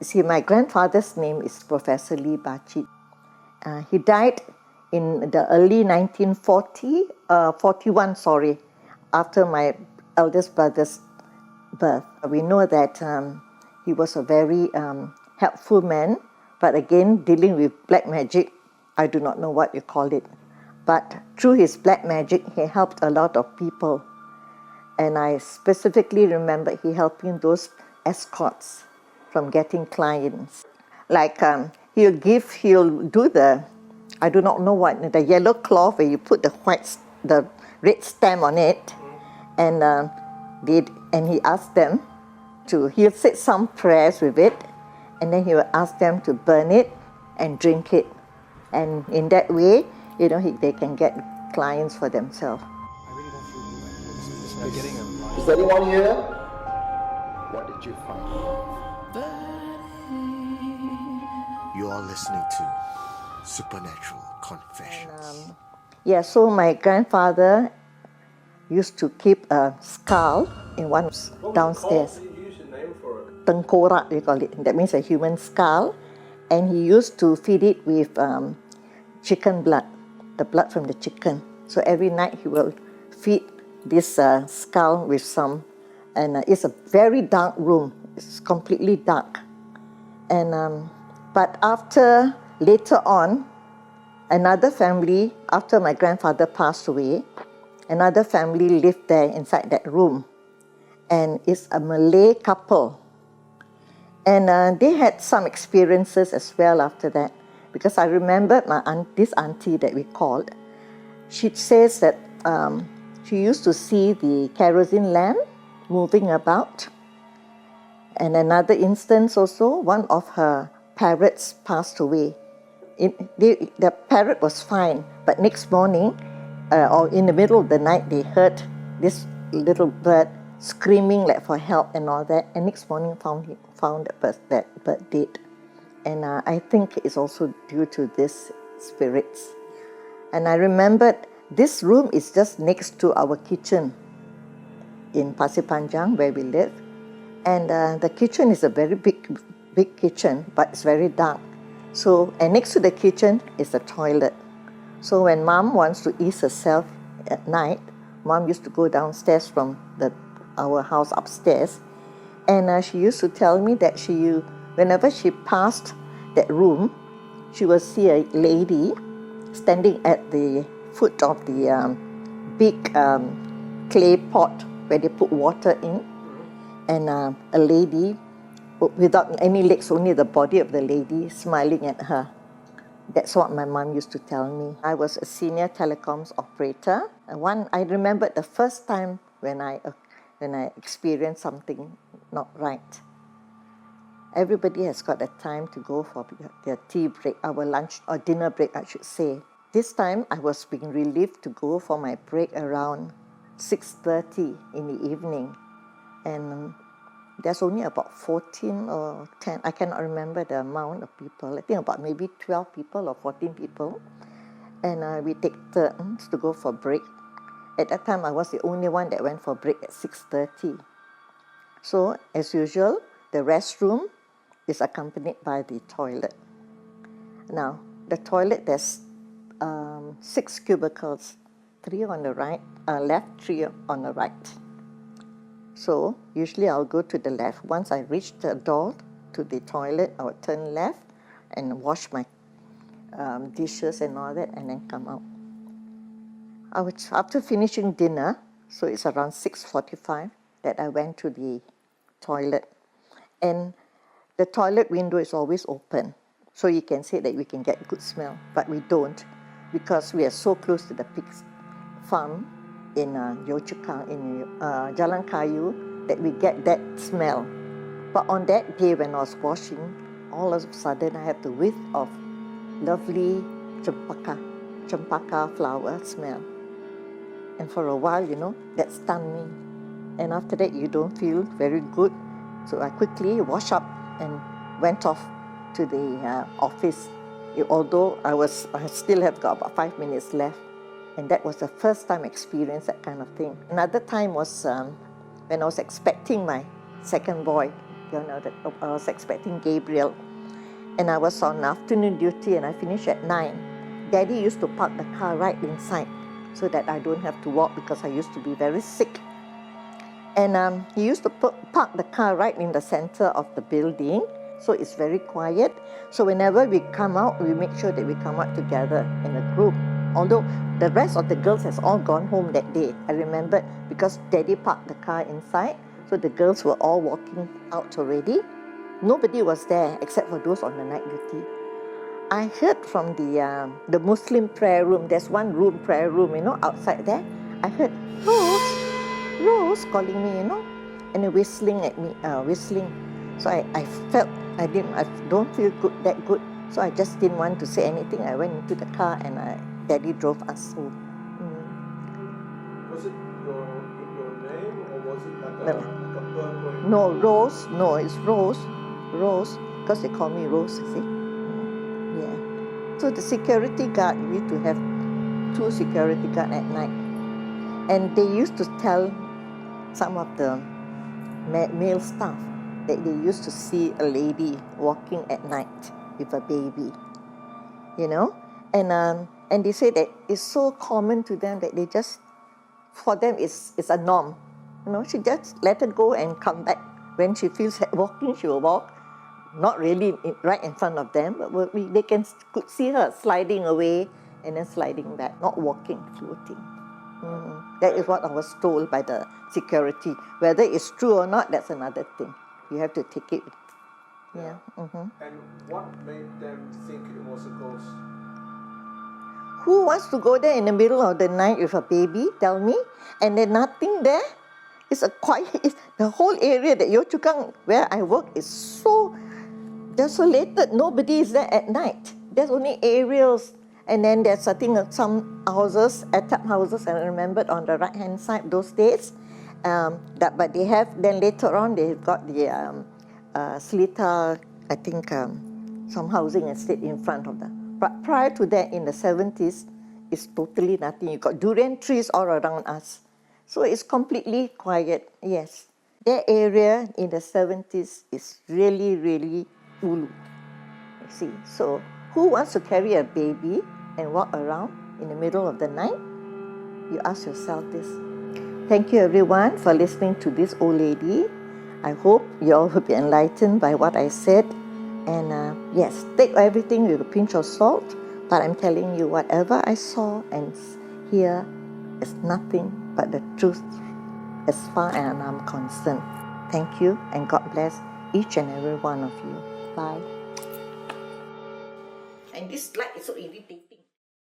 See, my grandfather's name is Professor Lee Bachi. He died in the early 1941, after my eldest brother's birth. We know that he was a very helpful man, but again, dealing with black magic, I do not know what you call it. But through his black magic, he helped a lot of people. And I specifically remember he helping those escorts from getting clients. Like he'll do the, I do not know what, the yellow cloth where you put the red stamp on it, and he asked them he'll say some prayers with it, and then he will ask them to burn it and drink it. And in that way, they can get clients for themselves. I really don't feel good. Is anyone here? What did you find? You are listening to Supernatural Confessions. So my grandfather used to keep a skull in one downstairs. What do you use a name for it? Tengkorak, they call it. That means a human skull. And he used to feed it with chicken blood, the blood from the chicken. So every night he will feed this skull with some, and it's a very dark room. It's completely dark. And but later on, another family, after my grandfather passed away, another family lived there inside that room. And it's a Malay couple. And they had some experiences as well after that. Because I remembered this auntie that we called. She says that she used to see the kerosene lamp moving about. And another instance also, one of her parrots passed away. The parrot was fine, but next morning, or in the middle of the night, they heard this little bird screaming like for help and all that. And next morning, found that bird dead. And I think it's also due to these spirits. And I remembered this room is just next to our kitchen in Pasir Panjang where we live. And the kitchen is a very big kitchen, but it's very dark. So, and next to the kitchen is the toilet. So when Mom wants to ease herself at night, Mom used to go downstairs from our house upstairs. And she used to tell me that whenever she passed that room, she would see a lady standing at the foot of the big clay pot where they put water in. And a lady without any legs, only the body of the lady, smiling at her. That's what my mom used to tell me. I was a senior telecoms operator. I remembered the first time when I experienced something not right. Everybody has got a time to go for their tea break, our lunch or dinner break, I should say. This time I was being relieved to go for my break around 6:30 in the evening. And there's only about 14 or 10, I cannot remember the amount of people. I think about maybe 12 people or 14 people. And we take turns to go for break. At that time, I was the only one that went for break at 6:30. So, as usual, the restroom is accompanied by the toilet. Now, the toilet, there's 6 cubicles, 3 on the left, 3 on the right. So usually I'll go to the left. Once I reach the door to the toilet, I would turn left and wash my dishes and all that, and then come out. After finishing dinner, so it's around 6:45, that I went to the toilet. And the toilet window is always open. So you can say that we can get good smell, but we don't, because we are so close to the pig's farm in Yio Chu Kang, in Jalan Kayu, that we get that smell. But on that day when I was washing, all of a sudden I had the whiff of lovely champaka flower smell. And for a while, that stunned me. And after that, you don't feel very good. So I quickly washed up and went off to the office. Although I still have got about 5 minutes left. And that was the first time I experienced that kind of thing. Another time was when I was expecting my second boy. that I was expecting Gabriel. And I was on afternoon duty and I finished at 9. Daddy used to park the car right inside so that I don't have to walk because I used to be very sick. And he used to park the car right in the center of the building, so it's very quiet. So whenever we come out, we make sure that we come out together in a group. Although the rest of the girls has all gone home that day. I remembered because Daddy parked the car inside, so the girls were all walking out already. Nobody was there except for those on the night duty. I heard from the Muslim prayer room, there's one room, prayer room, outside there. I heard, Rose calling me, and whistling at me, whistling. So I felt, I don't feel that good. So I just didn't want to say anything. I went into the car and Daddy drove us home. Was it your name or was it like a burglary? No, Rose. No, it's Rose. Rose, because they call me Rose, you see. Yeah. So the security guard, we used to have 2 security guards at night. And they used to tell some of the male staff that they used to see a lady walking at night with a baby, and they say that it's so common to them that they just, for them it's a norm, she just let her go and come back. When she feels like walking, she will walk, not really right in front of them, but they could see her sliding away and then sliding back, not walking, floating. That is what I was told by the security. Whether it's true or not, that's another thing. You have to take it. Yeah. And what made them think it was a ghost? Who wants to go there in the middle of the night with a baby? Tell me. And there's nothing there. It's a quiet. The whole area that Yio Chu Kang, where I work, is so desolated. Nobody is there at night. There's only aerials. And then there's, I think, some houses, attic houses, I remembered on the right-hand side those days. But they have, then later on, they've got the Seletar, I think, some housing estate in front of them. But prior to that, in the 70s, it's totally nothing. You got durian trees all around us. So it's completely quiet, yes. That area in the 70s is really, really ulu, you see. So who wants to carry a baby and walk around in the middle of the night? You ask yourself this. Thank you everyone for listening to this old lady. I hope you all will be enlightened by what I said. And yes, take everything with a pinch of salt, but I'm telling you whatever I saw and hear is nothing but the truth as far as I'm concerned. Thank you and God bless each and every one of you. Bye. And this light is so irritating.